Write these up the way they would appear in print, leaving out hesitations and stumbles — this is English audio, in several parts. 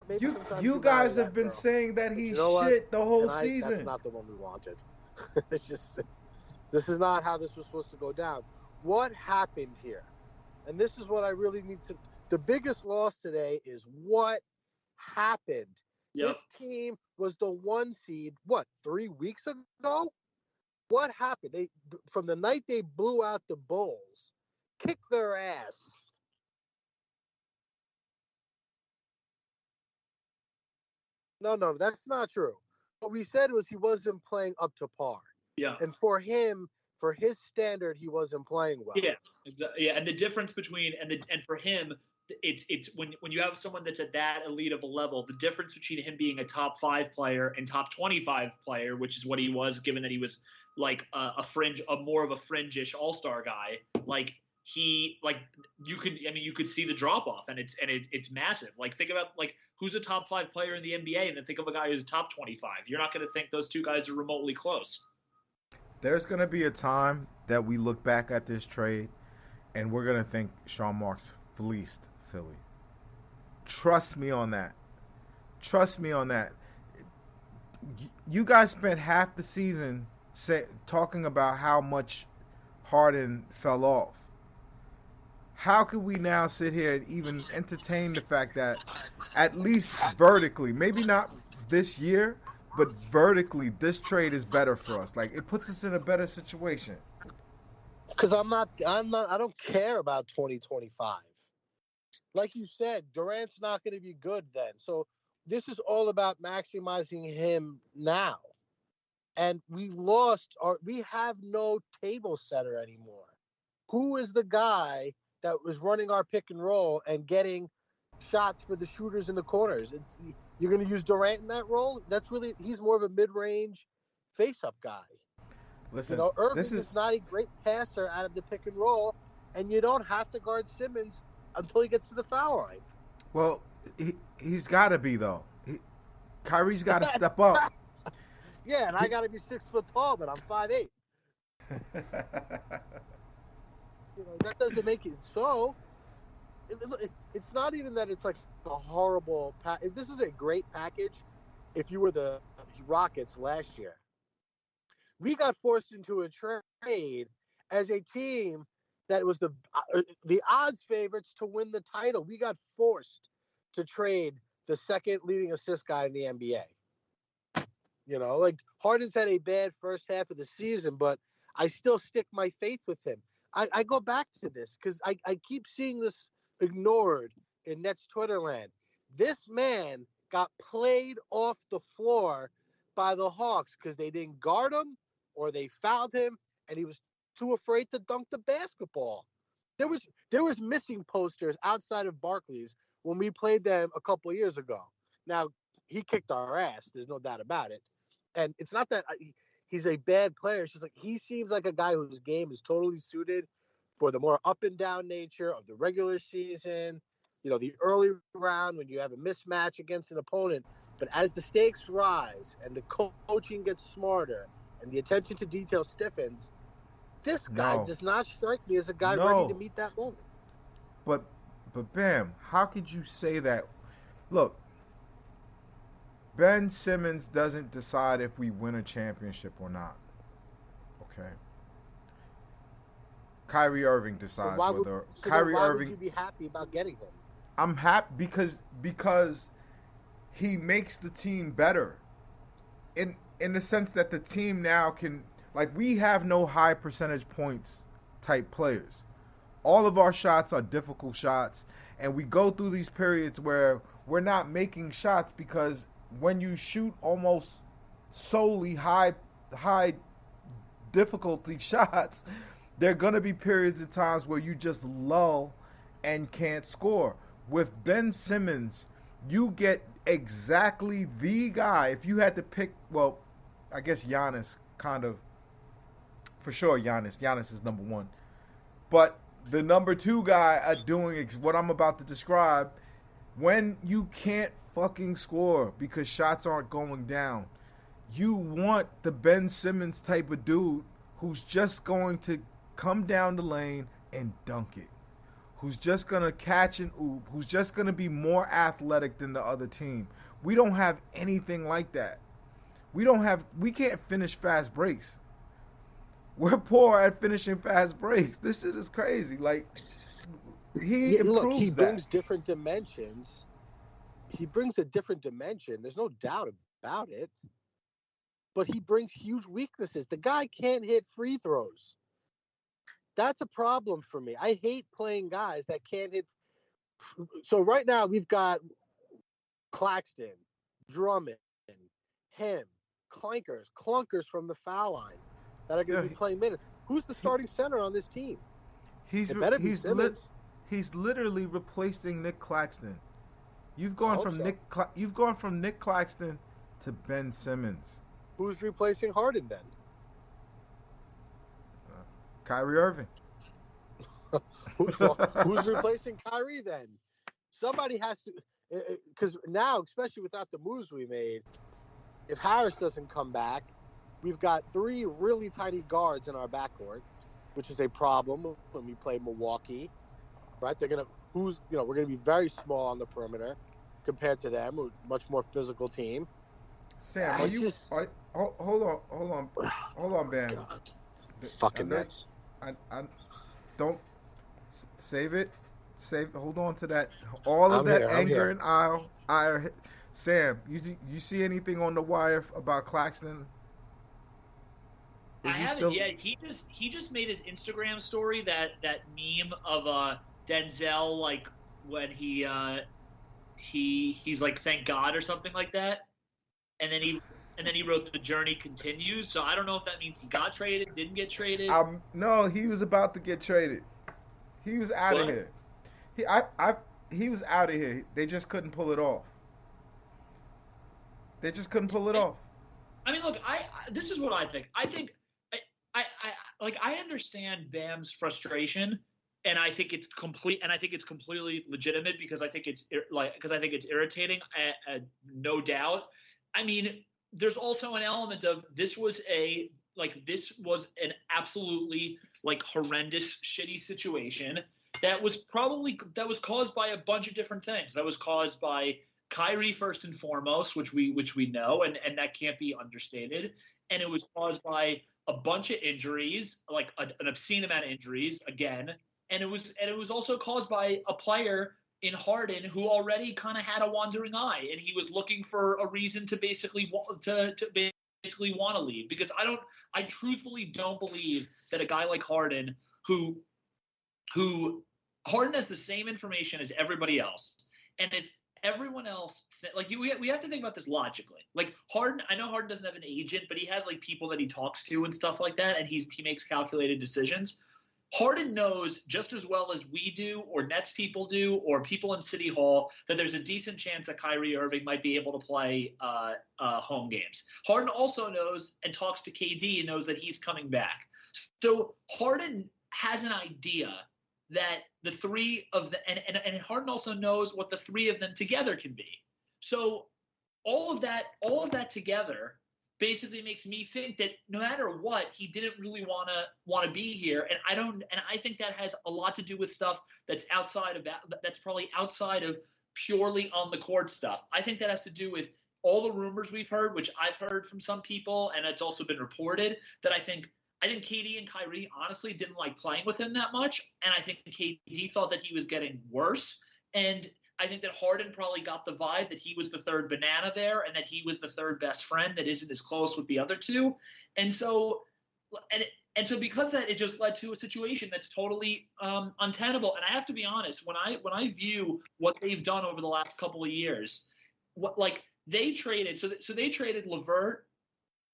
maybe sometimes You you marry guys have that been girl. saying that But you he's know what? shit the whole That's season. not the one we wanted. It's just this is not how this was supposed to go down. What happened here? And this is what I really need to. The biggest loss today is what happened. Yep. This team was the 1 seed. What, 3 weeks ago? What happened? They from the night they blew out the Bulls, kicked their ass. No, that's not true. What we said was he wasn't playing up to par. Yeah. And for him, for his standard, he wasn't playing well. Yeah, yeah, and the difference between and for him, it's when you have someone that's at that elite of a level, the difference between him being a top 5 player and top 25 player, which is what he was, given that he was like a more of a fringe-ish all-star guy, like you could see the drop off, and it's massive. Like think about like who's a top 5 player in the NBA, and then think of a guy who's a top 25. You're not going to think those two guys are remotely close. There's going to be a time that we look back at this trade and we're going to think Sean Marks fleeced Philly. Trust me on that. Trust me on that. You guys spent half the season talking about how much Harden fell off. How could we now sit here and even entertain the fact that at least vertically, maybe not this year, but vertically, this trade is better for us. Like, it puts us in a better situation. Because I don't care about 2025. Like you said, Durant's not going to be good then. So this is all about maximizing him now. And we have no table setter anymore. Who is the guy that was running our pick and roll and getting shots for the shooters in the corners? You're going to use Durant in that role? He's more of a mid-range face-up guy. Listen, Irving is not a great passer out of the pick and roll, and you don't have to guard Simmons until he gets to the foul line. Well, he's got to be, though. Kyrie's got to step up. Yeah, and I got to be 6 foot tall, but I'm 5'8". That doesn't make it so. It's not even that it's like a horrible this is a great package if you were the Rockets last year. We got forced into a trade as a team that was the odds favorites to win the title. We got forced to trade the second leading assist guy in the NBA. Like Harden's had a bad first half of the season, but I still stick my faith with him. I go back to this because I keep seeing this ignored in Nets Twitter land. This man got played off the floor by the Hawks because they didn't guard him or they fouled him and he was too afraid to dunk the basketball. There was missing posters outside of Barclays when we played them a couple of years ago. Now, he kicked our ass. There's no doubt about it. And it's not that he's a bad player. It's just like he seems like a guy whose game is totally suited for the more up and down nature of the regular season, the early round when you have a mismatch against an opponent. But as the stakes rise and the coaching gets smarter and the attention to detail stiffens, this guy does not strike me as a guy ready to meet that moment. But Bam, how could you say that? Look, Ben Simmons doesn't decide if we win a championship or not. Okay. Kyrie Irving decides whether Kyrie Irving. Would you be happy about getting him? I'm happy because he makes the team better. In the sense that the team now can, like, we have no high percentage points type players. All of our shots are difficult shots, and we go through these periods where we're not making shots because when you shoot almost solely high difficulty shots, there are going to be periods of times where you just lull and can't score. With Ben Simmons, you get exactly the guy. If you had to pick, well, I guess Giannis kind of, for sure Giannis. Giannis is number one. But the number two guy doing what I'm about to describe, when you can't fucking score because shots aren't going down, you want the Ben Simmons type of dude who's just going to come down the lane and dunk it. who's just gonna catch and oop, who's just gonna be more athletic than the other team. We don't have anything like that. We can't finish fast breaks. We're poor at finishing fast breaks. This shit is crazy. Like he he brings that. different dimensions. He brings a different dimension. There's no doubt about it. But he brings huge weaknesses. The guy can't hit free throws. That's a problem for me. I hate playing guys that can't hit. So right now we've got Claxton, Drummond, him, clunkers from the foul line that are going to be playing minutes. Who's the starting center on this team? He's literally replacing Nick Claxton. You've gone from Nick Claxton to Ben Simmons. Who's replacing Harden then? Kyrie Irving. Who's replacing Kyrie then? Somebody has to, because now, especially without the moves we made, if Harris doesn't come back, we've got 3 really tiny guards in our backcourt, which is a problem when we play Milwaukee. Right? we're gonna be very small on the perimeter compared to them, a much more physical team. Sam, hold on, Ben. God. Fucking nuts. I don't save it. Hold on to that. All of that anger and ire. Sam, you see anything on the wire about Claxton? I haven't yet. He just made his Instagram story that meme of Denzel, like when he's like thank God or something like that, and then he wrote the journey continues. So I don't know if that means he got traded, didn't get traded. No, he was about to get traded. He was out of here. He was out of here. They just couldn't pull it off. I mean, look, this is what I think. I think I understand Bam's frustration, and I think it's completely legitimate because I think it's irritating, no doubt. I mean, there's also an element of this was an absolutely horrendous, shitty situation that was caused by a bunch of different things. That was caused by Kyrie first and foremost, which we know, and that can't be understated. And it was caused by a bunch of injuries, like an obscene amount of injuries again. And it was also caused by a player in Harden who already kind of had a wandering eye, and he was looking for a reason to basically want to leave. Because I truthfully don't believe that a guy like Harden, who Harden has the same information as everybody else, and if everyone else we have to think about this logically. Like Harden, I know Harden doesn't have an agent, but he has people that he talks to and stuff like that, and he makes calculated decisions. Harden knows just as well as we do, or Nets people do, or people in City Hall, that there's a decent chance that Kyrie Irving might be able to play home games. Harden also knows and talks to KD and knows that he's coming back. So Harden has an idea that the three of the and Harden also knows what the 3 of them together can be. So all of that together basically makes me think that no matter what, he didn't really want to be here, and I think that has a lot to do with stuff that's probably outside of purely on the court stuff. I think that has to do with all the rumors we've heard, which I've heard from some people, and it's also been reported that I think KD and Kyrie honestly didn't like playing with him that much, and I think KD thought that he was getting worse, and I think that Harden probably got the vibe that he was the third banana there and that he was the third best friend that isn't as close with the other two. And so because of that, it just led to a situation that's totally untenable. And I have to be honest, when I view what they've done over the last couple of years, they traded, so they traded LeVert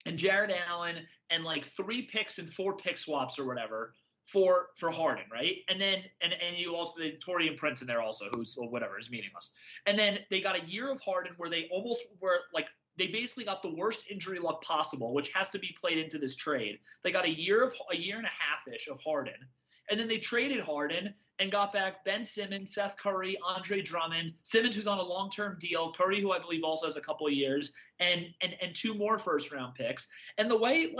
and Jared Allen and 3 picks and 4 pick swaps or whatever for Harden, right? And then and you also the Torian Prince in there also, who's whatever is meaningless. And then they got a year of Harden where they almost were they basically got the worst injury luck possible, which has to be played into this trade. They got a year and a half-ish of Harden. And then they traded Harden and got back Ben Simmons, Seth Curry, Andre Drummond, Simmons, who's on a long-term deal, Curry, who I believe also has a couple of years, and 2 more first-round picks. And the way,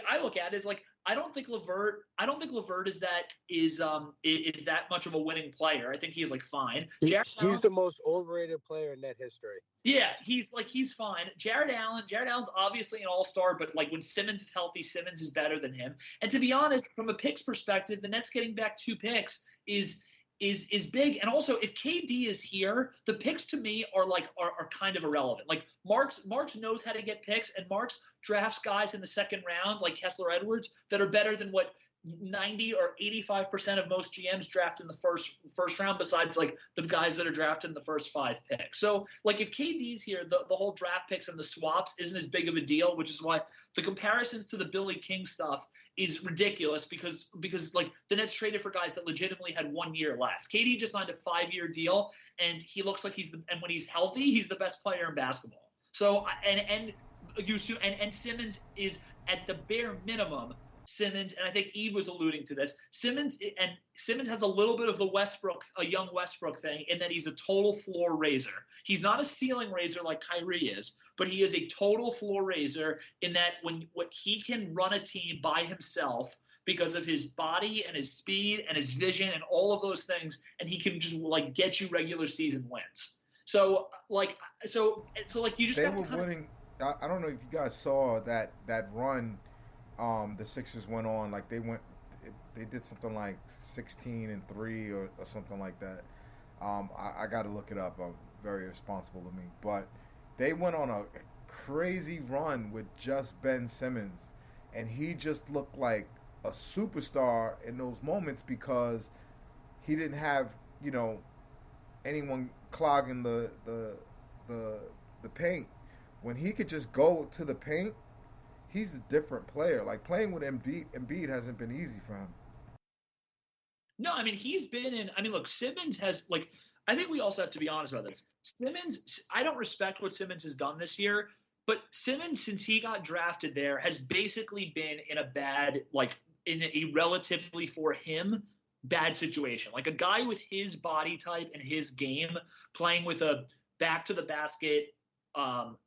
I look at it is I don't think Levert is that much of a winning player. I think he's like fine. He's the most overrated player in net history. Yeah, he's fine. Jared Allen's obviously an all-star, but like when Simmons is healthy, Simmons is better than him. And to be honest, from a picks perspective, the Nets getting back 2 picks is big. And also, if KD is here, the picks to me are kind of irrelevant. Like Marks knows how to get picks, and Marks drafts guys in the second round, like Kessler Edwards, that are better than what 90 or 85% of most GMs draft in the first round, besides like the guys that are drafted in the first 5 picks. So like if KD's here, the whole draft picks and the swaps isn't as big of a deal, which is why the comparisons to the Billy King stuff is ridiculous because like the Nets traded for guys that legitimately had 1 year left. KD just signed a 5-year deal, and he looks like and when he's healthy, he's the best player in basketball. So and Simmons is at the bare minimum. Simmons, and I think Eve was alluding to this. Simmons has a little bit of a young Westbrook thing in that he's a total floor raiser. He's not a ceiling raiser like Kyrie is, but he is a total floor raiser in that when he can run a team by himself because of his body and his speed and his vision and all of those things, and he can just like get you regular season wins. So you just they have were to winning. I don't know if you guys saw that run. The Sixers went on like they did something like 16-3 or something like that. I got to look it up. Very responsible of me, but they went on a crazy run with just Ben Simmons, and he just looked like a superstar in those moments because he didn't have anyone clogging the paint. When he could just go to the paint, he's a different player. Like playing with Embiid hasn't been easy for him. No, I mean he's been in. I mean, look, Simmons has like. I think we also have to be honest about this. Simmons, I don't respect what Simmons has done this year, but Simmons, since he got drafted there, has basically been in in a relatively for him bad situation. Like a guy with his body type and his game playing with a back to the basket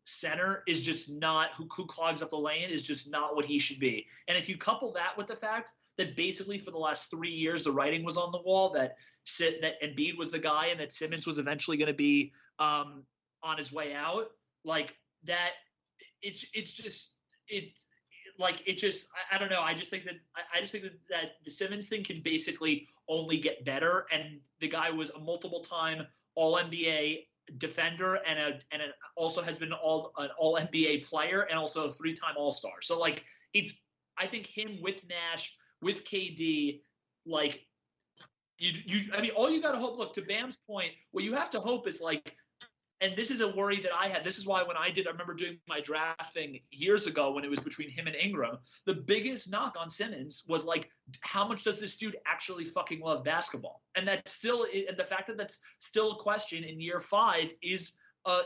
center is just not who clogs up the lane is just not what he should be. And if you couple that with the fact that basically for the last 3 years the writing was on the wall that Embiid was the guy and that Simmons was eventually going to be on his way out, like that, I don't know. I just think that the Simmons thing can basically only get better, and the guy was a multiple time All NBA defender and also has been an all NBA player and also a 3-time All-Star. So like I think him with Nash, with KD, like I mean all you got to hope, look, to Bam's point, what you have to hope is like, and this is a worry that I had. This is why I remember doing my draft thing years ago when it was between him and Ingram. The biggest knock on Simmons was like, how much does this dude actually fucking love basketball? And that's still, and the fact that that's still a question in year 5 is a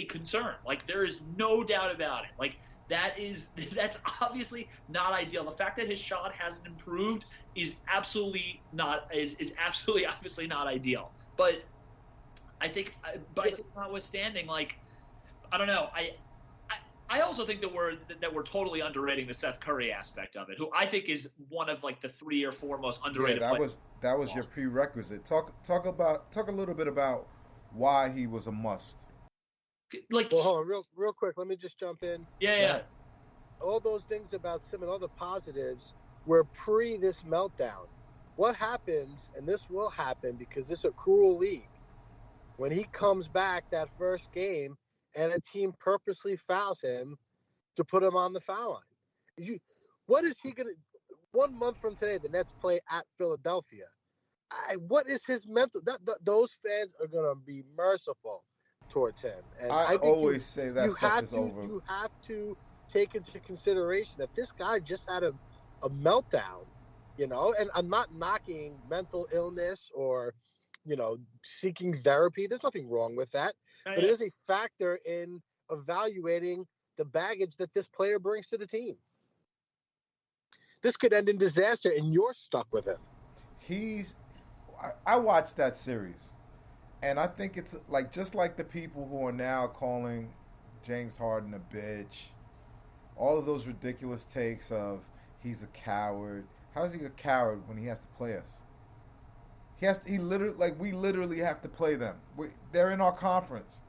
concern. Like there is no doubt about it. Like that's obviously not ideal. The fact that his shot hasn't improved is absolutely obviously not ideal. But I think notwithstanding, like, I don't know. I also think that we're totally underrating the Seth Curry aspect of it, who I think is one of like the 3 or 4 most underrated. Yeah, that was your prerequisite. Talk a little bit about why he was a must. Like, well, hold on, real quick. Let me just jump in. Yeah. All those things about Simmons, all the positives were pre this meltdown. What happens, and this will happen because this is a cruel league. When he comes back that first game and a team purposely fouls him to put him on the foul line. What is he going to – 1 month from today, the Nets play at Philadelphia. What is his mental – those fans are going to be merciful towards him. And I think always say that stuff is over. You have to take into consideration that this guy just had a meltdown, and I'm not knocking mental illness or – seeking therapy. There's nothing wrong with that. But it is a factor in evaluating the baggage that this player brings to the team. This could end in disaster, and you're stuck with him. I watched that series, and I think it's like just like the people who are now calling James Harden a bitch, all of those ridiculous takes of he's a coward. How is he a coward when he has to play us? He literally, we literally have to play them. They're in our conference.